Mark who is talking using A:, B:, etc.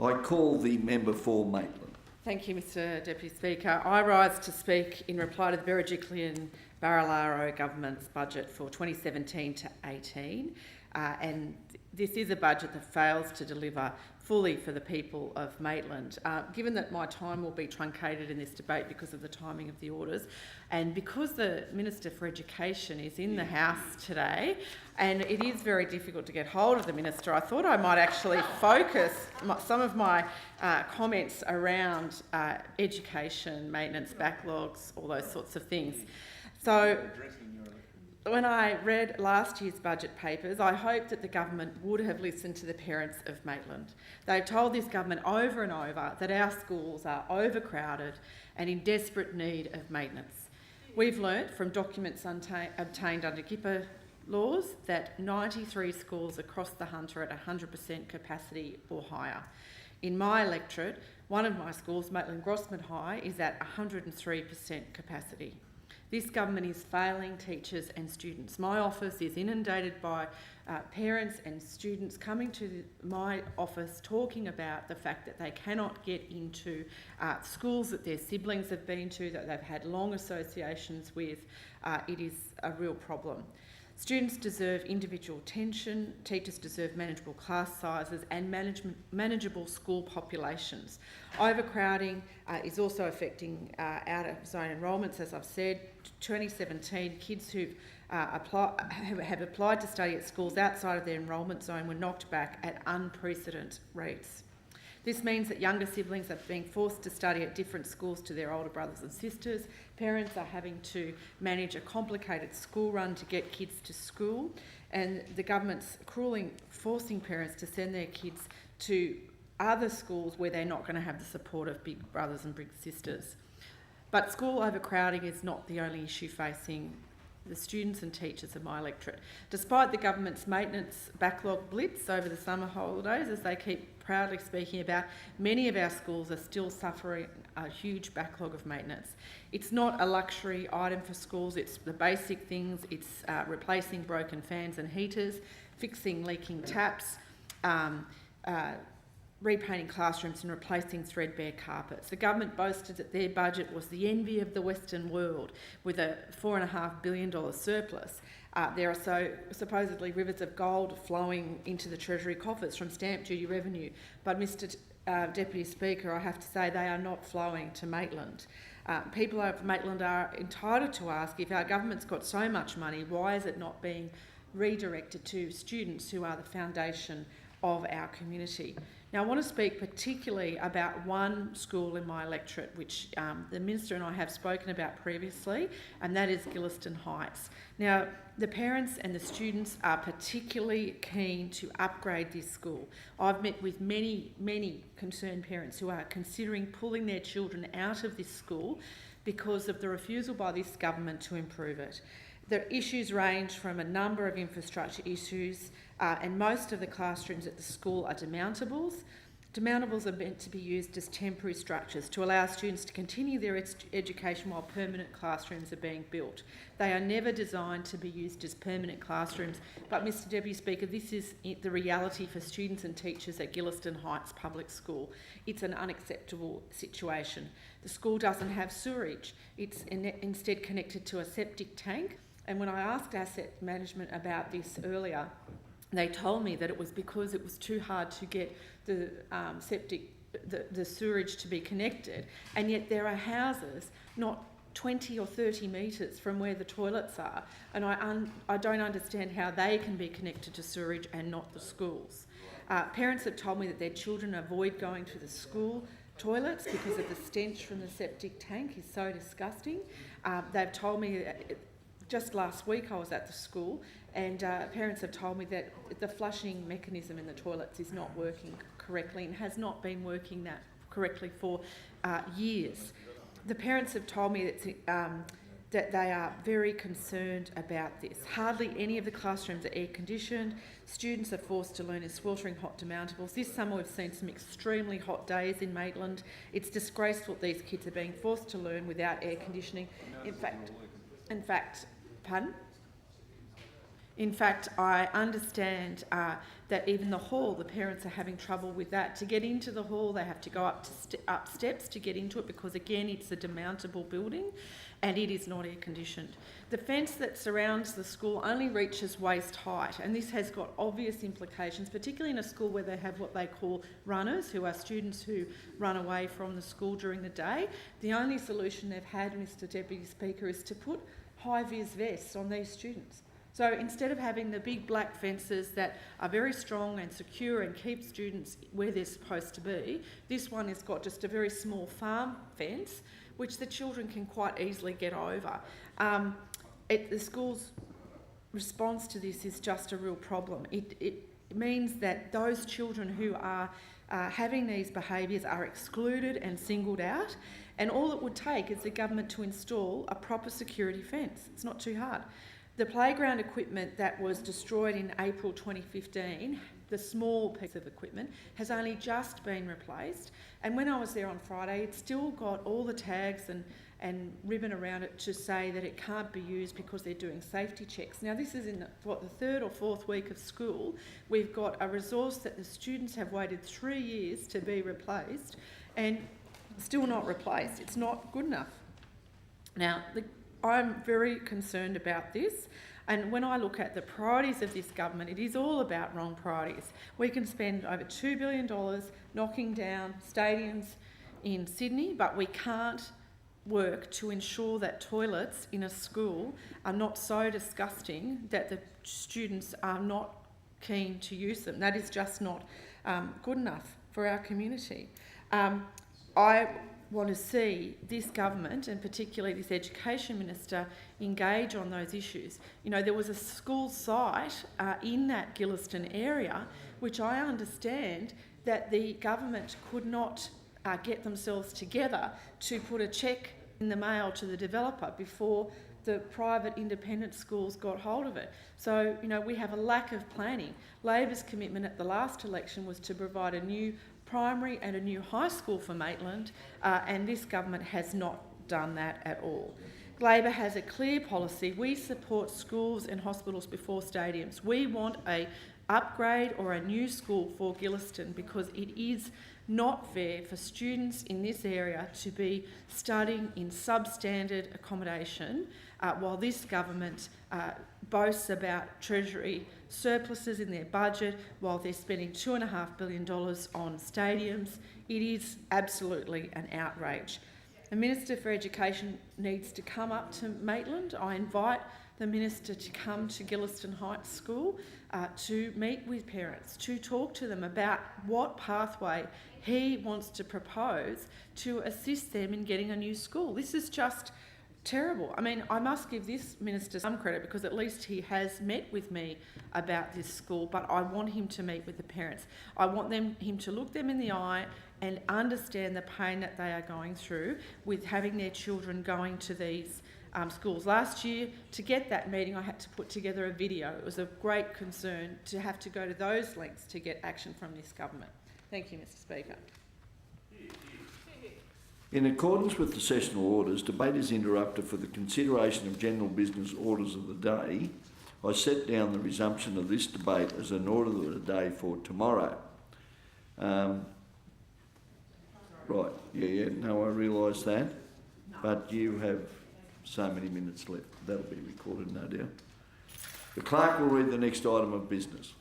A: I call the member for Maitland.
B: Thank you, Mr Deputy Speaker. I rise to speak in reply to the Berejiklian-Barilaro government's budget for 2017 to 18, and this is a budget that fails to deliver fully for the people of Maitland. Given that my time will be truncated in this debate because of the timing of the orders, and because the Minister for Education is in the House today, and it is very difficult to get hold of the Minister, I thought I might actually focus some of my comments around education, maintenance, backlogs, all those sorts of things. So, when I read last year's budget papers, I hoped that the government would have listened to the parents of Maitland. They've told this government over and over that our schools are overcrowded and in desperate need of maintenance. We've learnt from documents obtained under GIPA laws that 93 schools across the Hunter are at 100% capacity or higher. In my electorate, one of my schools, Maitland Grossman High, is at 103% capacity. This government is failing teachers and students. My office is inundated by parents and students coming to my office talking about the fact that they cannot get into schools that their siblings have been to, that they've had long associations with. It is a real problem. Students deserve individual attention, teachers deserve manageable class sizes and manageable school populations. Overcrowding is also affecting out-of-zone enrolments, as I've said. 2017, kids who have applied to study at schools outside of their enrolment zone were knocked back at unprecedented rates. This means that younger siblings are being forced to study at different schools to their older brothers and sisters. Parents are having to manage a complicated school run to get kids to school, and the government's forcing parents to send their kids to other schools where they're not going to have the support of big brothers and big sisters. But school overcrowding is not the only issue facing the students and teachers of my electorate. Despite the government's maintenance backlog blitz over the summer holidays, as they keep proudly speaking about, many of our schools are still suffering a huge backlog of maintenance. It's not a luxury item for schools, it's the basic things. It's replacing broken fans and heaters, fixing leaking taps, repainting classrooms and replacing threadbare carpets. The government boasted that their budget was the envy of the Western world, with a $4.5 billion surplus. There are supposedly rivers of gold flowing into the Treasury coffers from stamp duty revenue, but Mr Deputy Speaker, I have to say they are not flowing to Maitland. People of Maitland are entitled to ask, if our government's got so much money, why is it not being redirected to students who are the foundation of our community? Now, I want to speak particularly about one school in my electorate, which the Minister and I have spoken about previously, and that is Gillieston Heights. Now, the parents and the students are particularly keen to upgrade this school. I've met with many concerned parents who are considering pulling their children out of this school because of the refusal by this government to improve it. The issues range from a number of infrastructure issues, and most of the classrooms at the school are demountables. Demountables are meant to be used as temporary structures to allow students to continue their education while permanent classrooms are being built. They are never designed to be used as permanent classrooms, but Mr Deputy Speaker, this is the reality for students and teachers at Gillieston Heights Public School. It's an unacceptable situation. The school doesn't have sewerage. It's instead connected to a septic tank, and when I asked Asset Management about this earlier, they told me that it was because it was too hard to get the the sewerage to be connected, and yet there are houses not 20 or 30 metres from where the toilets are, and I don't understand how they can be connected to sewerage and not the schools. Parents have told me that their children avoid going to the school toilets because of the stench from the septic tank is so disgusting. They've told me that just last week I was at the school, and parents have told me that the flushing mechanism in the toilets is not working correctly and has not been working that correctly for years. The parents have told me that they are very concerned about this. Hardly any of the classrooms are air-conditioned. Students are forced to learn in sweltering hot demountables. This summer we've seen some extremely hot days in Maitland. It's disgraceful that these kids are being forced to learn without air conditioning. In fact, pardon? In fact, I understand that even the hall, the parents are having trouble with that. To get into the hall, they have to go up steps to get into it because, again, it's a demountable building and it is not air conditioned. The fence that surrounds the school only reaches waist height, and this has got obvious implications, particularly in a school where they have what they call runners, who are students who run away from the school during the day. The only solution they've had, Mr Deputy Speaker, is to put high-vis vests on these students. So instead of having the big black fences that are very strong and secure and keep students where they're supposed to be, this one has got just a very small farm fence which the children can quite easily get over. The school's response to this is just a real problem. It means that those children who are having these behaviours are excluded and singled out, and all it would take is the government to install a proper security fence. It's not too hard. The playground equipment that was destroyed in April 2015, the small piece of equipment, has only just been replaced. And when I was there on Friday, it's still got all the tags and ribbon around it to say that it can't be used because they're doing safety checks. Now, this is in the third or fourth week of school. We've got a resource that the students have waited 3 years to be replaced and still not replaced. It's not good enough. Now, I'm very concerned about this, and when I look at the priorities of this government, it is all about wrong priorities. We can spend over $2 billion knocking down stadiums in Sydney, but we can't work to ensure that toilets in a school are not so disgusting that the students are not keen to use them. That is just not good enough for our community. I want to see this government, and particularly this Education Minister, engage on those issues. You know, there was a school site in that Gillieston area, which I understand that the government could not get themselves together to put a cheque in the mail to the developer before the private independent schools got hold of it. So, you know, we have a lack of planning. Labor's commitment at the last election was to provide a new primary and a new high school for Maitland, and this government has not done that at all. Labor has a clear policy. We support schools and hospitals before stadiums. We want an upgrade or a new school for Gillieston because it is not fair for students in this area to be studying in substandard accommodation while this government boasts about Treasury surpluses in their budget while they're spending $2.5 billion on stadiums. It is absolutely an outrage. The Minister for Education needs to come up to Maitland. I invite the Minister to come to Gillieston Heights School to meet with parents, to talk to them about what pathway he wants to propose to assist them in getting a new school. This is just terrible. I mean, I must give this minister some credit because at least he has met with me about this school, but I want him to meet with the parents. I want him to look them in the eye and understand the pain that they are going through with having their children going to these schools. Last year, to get that meeting, I had to put together a video. It was a great concern to have to go to those lengths to get action from this government. Thank you, Mr Speaker.
A: In accordance with the sessional orders, debate is interrupted for the consideration of general business orders of the day. I set down the resumption of this debate as an order of the day for tomorrow. Right, no, I realise that, but you have so many minutes left. That'll be recorded, no doubt. The clerk will read the next item of business.